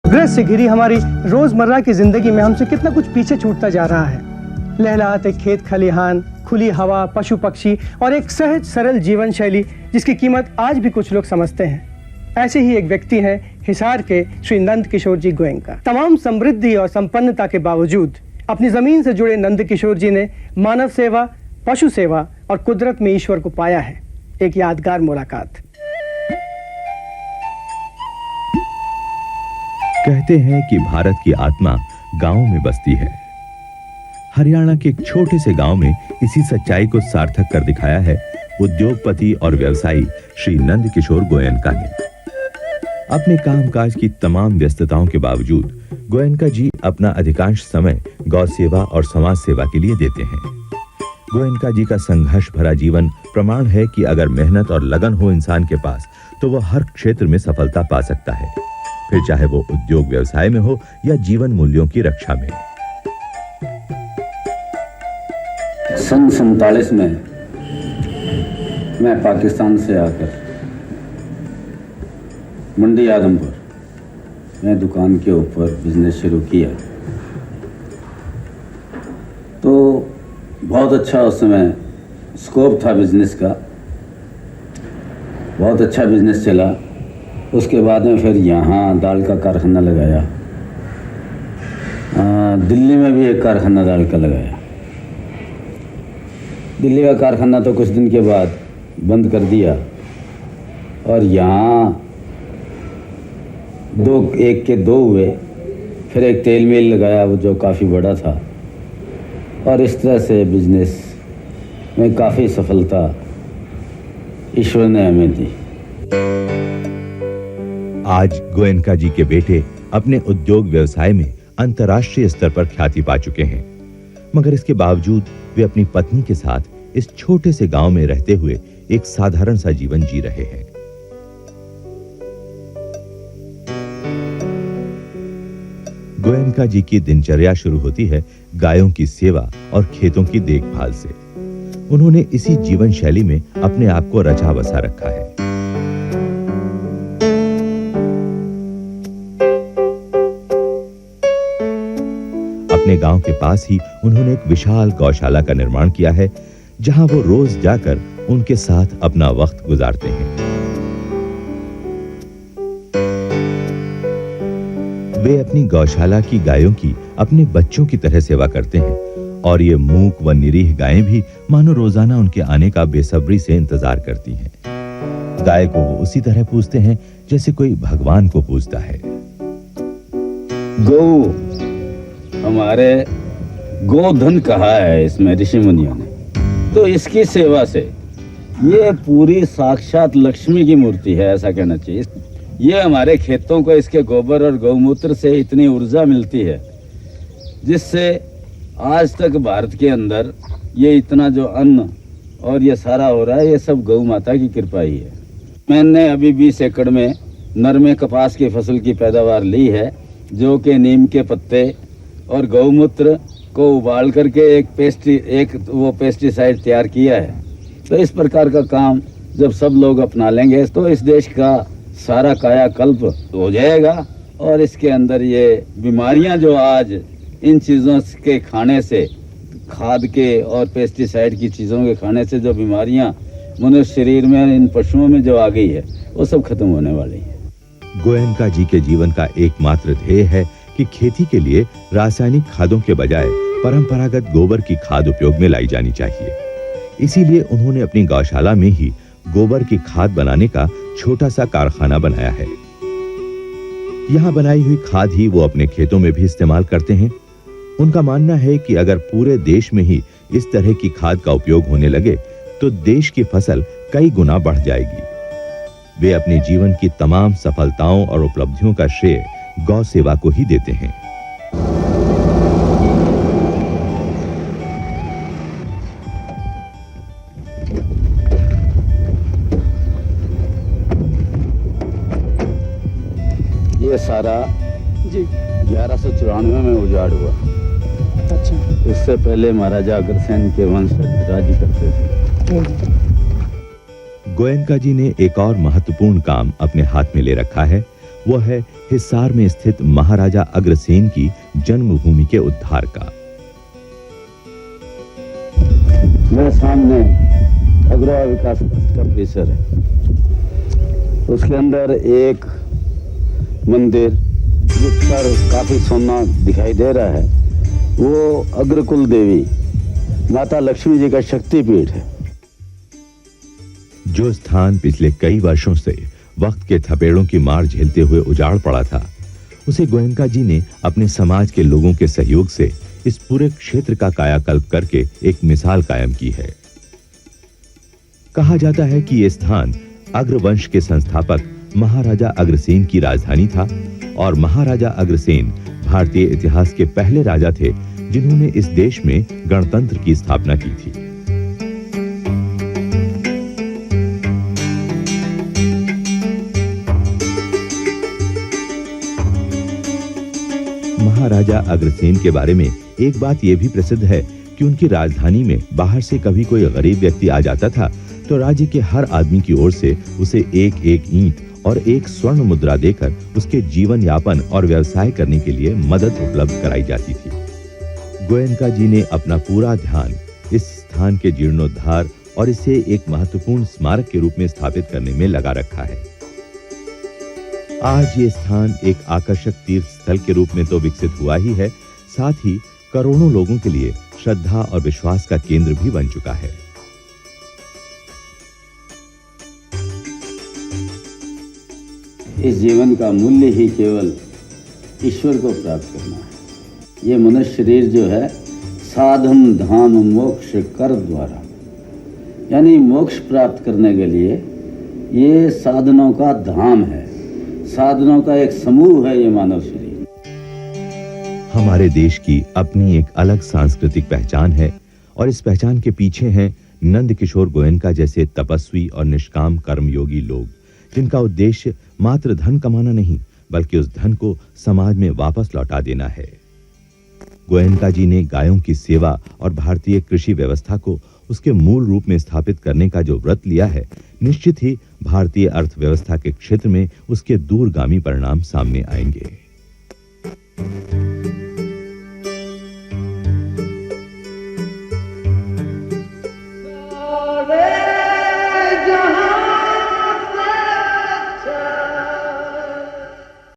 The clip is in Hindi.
गृहस्थ से घिरी हमारी रोजमर्रा की जिंदगी में हमसे कितना कुछ पीछे छूटता जा रहा है। लहलहाते खेत खलिहान, खुली हवा, पशु पक्षी और एक सहज सरल जीवन शैली जिसकी कीमत आज भी कुछ लोग समझते हैं। ऐसे ही एक व्यक्ति हैं हिसार के श्री नंद किशोर जी गोयनका। तमाम समृद्धि और संपन्नता के बावजूद अपनी जमीन से जुड़े नंद किशोर जी ने मानव सेवा, पशु सेवा और कुदरत में ईश्वर को पाया है। एक यादगार मुलाकात। कहते हैं कि भारत की आत्मा गांव में बसती है। हरियाणा के एक छोटे से गांव में इसी सच्चाई को सार्थक कर दिखाया है उद्योगपति और व्यवसायी श्री नंद किशोर गोयनका ने। अपने कामकाज की तमाम व्यस्तताओं के बावजूद गोयनका जी अपना अधिकांश समय गौ सेवा और समाज सेवा के लिए देते हैं। गोयनका जी का संघर्ष भरा जीवन प्रमाण है कि अगर मेहनत और लगन हो इंसान के पास तो वह हर क्षेत्र में सफलता पा सकता है, फिर चाहे वो उद्योग व्यवसाय में हो या जीवन मूल्यों की रक्षा में। सन 47 में मैं पाकिस्तान से आकर मंडी आदमपुर में दुकान के ऊपर बिजनेस शुरू किया तो बहुत अच्छा उस समय स्कोप था बिजनेस का, बहुत अच्छा बिजनेस चला। उसके बाद में फिर यहाँ दाल का कारखाना लगाया, दिल्ली में भी एक कारखाना दाल का लगाया। दिल्ली का कारखाना तो कुछ दिन के बाद बंद कर दिया और यहाँ एक के दो हुए। फिर एक तेल मिल लगाया वो जो काफ़ी बड़ा था और इस तरह से बिजनेस में काफ़ी सफलता ईश्वर ने हमें दी। आज गोयनका जी के बेटे अपने उद्योग व्यवसाय में अंतर्राष्ट्रीय स्तर पर ख्याति पा चुके हैं, मगर इसके बावजूद वे अपनी पत्नी के साथ इस छोटे से गांव में रहते हुए एक साधारण सा जीवन जी रहे हैं। गोयनका जी की दिनचर्या शुरू होती है गायों की सेवा और खेतों की देखभाल से। उन्होंने इसी जीवन शैली में अपने आप को रचा बसा रखा है। अपने गांव के पास ही उन्होंने एक विशाल गौशाला का निर्माण किया है, जहां वो रोज जाकर उनके साथ अपना वक्त गुजारते हैं। वे अपनी गौशाला की गायों की अपने बच्चों की तरह सेवा करते हैं और ये मूक व निरीह गायें भी मानो रोजाना उनके आने का बेसब्री से इंतजार करती हैं। गाय को वो उसी तरह पूजते हैं जैसे कोई भगवान को पूजता है। गौ हमारे गोधन कहा है इसमें ऋषि मुनियों ने, तो इसकी सेवा से ये पूरी साक्षात लक्ष्मी की मूर्ति है, ऐसा कहना चाहिए। ये हमारे खेतों को इसके गोबर और गौमूत्र से इतनी ऊर्जा मिलती है जिससे आज तक भारत के अंदर ये इतना जो अन्न और ये सारा हो रहा है, ये सब गौ माता की कृपा ही है। मैंने अभी 20 एकड़ में नरमे कपास की फसल की पैदावार ली है, जो कि नीम के पत्ते और गौमूत्र को उबाल करके एक पेस्टिसाइड तैयार किया है। तो इस प्रकार का काम जब सब लोग अपना लेंगे तो इस देश का सारा कायाकल्प हो जाएगा और इसके अंदर ये बीमारियां जो आज इन चीज़ों के खाने से, खाद के और पेस्टिसाइड की चीज़ों के खाने से जो बीमारियां मनुष्य शरीर में, इन पशुओं में जो आ गई है, वो सब खत्म होने वाली है। गोयनका जी के जीवन का एकमात्र ध्येय है कि खेती के लिए रासायनिक खादों के बजाय परंपरागत गोबर की खाद उपयोग में लाई जानी चाहिए। इसीलिए उन्होंने अपनी गौशाला में ही गोबर की खाद बनाने का छोटा सा कारखाना बनाया है। यहाँ बनाई हुई खाद ही वो अपने खेतों में भी इस्तेमाल करते हैं। उनका मानना है कि अगर पूरे देश में ही इस तरह की खाद का उपयोग होने लगे तो देश की फसल कई गुना बढ़ जाएगी। वे अपने जीवन की तमाम सफलताओं और उपलब्धियों का श्रेय गौ सेवा को ही देते हैं। ये सारा जी 1194 में उजाड़ हुआ। अच्छा। इससे पहले महाराजा अग्रसेन के वंश राज्य करते थे। गोयनका जी ने एक और महत्वपूर्ण काम अपने हाथ में ले रखा है, वो है हिसार में स्थित महाराजा अग्रसेन की जन्मभूमि के उद्धार का। मेरे सामने अग्रवाल विकास ट्रस्ट का परिसर है। उसके अंदर एक मंदिर जिस पर काफी सोना दिखाई दे रहा है, वो अग्रकुल देवी माता लक्ष्मी जी का शक्तिपीठ है। जो स्थान पिछले कई वर्षों से वक्त के थपेड़ों की मार झेलते हुए उजाड़ पड़ा था, उसे गोयनका जी ने अपने समाज के लोगों के सहयोग से इस पूरे क्षेत्र का कायाकल्प करके एक मिसाल कायम की है। कहा जाता है कि यह स्थान अग्रवंश के संस्थापक महाराजा अग्रसेन की राजधानी था और महाराजा अग्रसेन भारतीय इतिहास के पहले राजा थे जिन्होंने इस देश में गणतंत्र की स्थापना की थी। महाराजा अग्रसेन के बारे में एक बात यह भी प्रसिद्ध है कि उनकी राजधानी में बाहर से कभी कोई गरीब व्यक्ति आ जाता था तो राज्य के हर आदमी की ओर से उसे एक एक ईंट और एक स्वर्ण मुद्रा देकर उसके जीवन यापन और व्यवसाय करने के लिए मदद उपलब्ध कराई जाती थी। गोयनका जी ने अपना पूरा ध्यान इस स्थान के जीर्णोद्धार और इसे एक महत्वपूर्ण स्मारक के रूप में स्थापित करने में लगा रखा है। आज ये स्थान एक आकर्षक तीर्थ स्थल के रूप में तो विकसित हुआ ही है, साथ ही करोड़ों लोगों के लिए श्रद्धा और विश्वास का केंद्र भी बन चुका है। इस जीवन का मूल्य ही केवल ईश्वर को प्राप्त करना है। ये मनुष्य शरीर जो है साधन धाम मोक्ष कर द्वारा, यानी मोक्ष प्राप्त करने के लिए ये साधनों का धाम है, साधनों का एक समूह है ये मानव शरीर। हमारे देश की अपनी एक अलग सांस्कृतिक पहचान है और इस पहचान के पीछे हैं नंद किशोर गोयनका जैसे तपस्वी और निष्काम कर्मयोगी लोग, जिनका उद्देश्य मात्र धन कमाना नहीं बल्कि उस धन को समाज में वापस लौटा देना है। गोयनका जी ने गायों की सेवा और भारतीय कृषि व्यवस्था को उसके मूल रूप में स्थापित करने का जो व्रत लिया है, निश्चित ही भारतीय अर्थव्यवस्था के क्षेत्र में उसके दूरगामी परिणाम सामने आएंगे।